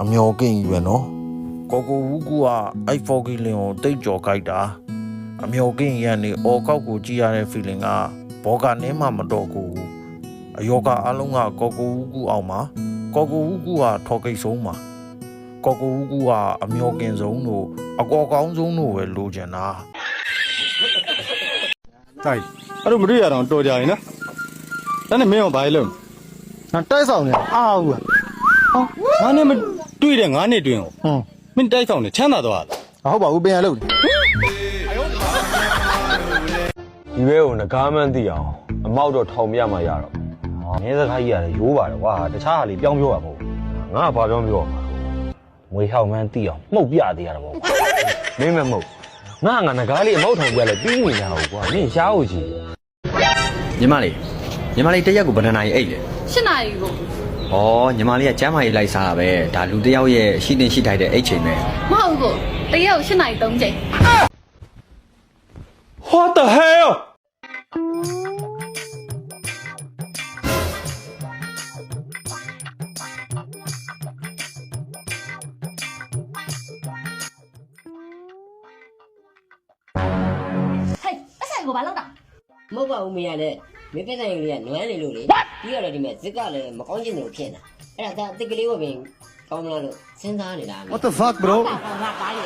အမျောကင်းကြီးပဲနော်ကိုကိုဦးကူကအဲ့ဖော်ကီလင်ကိုတိတ်ကြော်ကြိုက်တာအမျောကင်းကြီးကနေအော်ကောက်ကိုကြည့်ရတဲ့ feeling ကဘောကနေမှမတော့ဘူးအယောကအလုံးကကိုကိုဦးကူအောင်မှာကိုကိုဦးကူကထော်ကိတ်ဆုံးမှာကိုကိုဦးကူကအမျောကင်းဆုံးတို့အကောကောင်းဆုံးတို့ပဲလိုချင်တာတိုက်အဲ့လိုမတွေ့ရတော့တော်ကြရင်နော်ဒါနဲ့မင်းအောင်ဘာလဲငါတိုက်ဆောင်နေအားဘူးငါနဲ့မတွေ့တဲ့ငါနဲ့တွေ့အောင်မင်းတိုက်ဆောင်နေချမ်းသာတော့ဟုတ်ပါဘူးပင်ရလို့ဒီဘဲကိုငကားမှန်းသိအောင်အမောက်တော့ထောင်ပြမှရတော့မင်းစကားကြီးရတယ်ရိုးပါတယ်ကွာတခြားဟာလေးပြောင်းပြောရမဟုတ်ငါကဘာပြောပြောမှာမွေဟောက်မှန်းသိအောင်မှုတ်ပြသေးရတာပေါ့မင်းမမှုတ်ငါငကားလေးအမောက်ထောင်ပြလဲပြီးနေရအောင်ကွာမင်းရှားဖို့ကြီးညီမလေးတရက်ကိုဘယ်နှနာရီအိတ်လဲ8 နာရီကိုဩညီမလေးကကျမ်းမာရေးလိုက်စားတာပဲဒါလူတစ်ယောက်ရဲ့ရှိတင်ရှိထိုက်တဲ့အိတ်ချိန်ပဲမဟုတ်ဘူးတရက်ကို8 နာရီ3ချိန် What the hell ဟေးအဆိုင်ကိုဘာလုပ်တာမဟုတ်ပါဘူးမရနဲ့မင်းပတ်ဆိုင်ကလေးကနွမ်းနေလို့လေပြီးတော့ဒီမဲ့ဇစ်ကလည်းမကောင်းချင်တယ်လို့ဖြစ်နေတာအဲ့ဒါအစ်ကလေးကပင်ကောင်းမလားလို့စဉ်းစားနေတာ What the fuck bro ဘာပါလဲ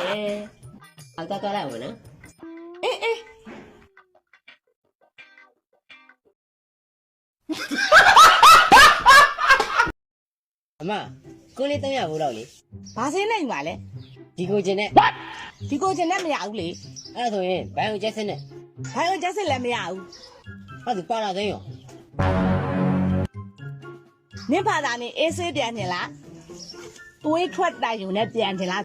အတကားလိုက်ဝင်နော်အေးအမကိုလေး300ဘူးတော့လေဘာစင်းနေမှာလဲဒီကိုကျင်နဲ့ဒီကိုကျင်နဲ့မရဘူးလေအဲ့ဒါဆိုရင်ဘိုင်ကိုကျက်စင်းနဲ့ဘိုင်ကိုကျက်စင်းလည်းမရဘူးဟုတ်ဒီပါလာသိရောနင့်ဖာသာနေအေးဆေးပြန်နေလားတွေးထွက်တိုင်ယူနဲ့ပြန်နေလား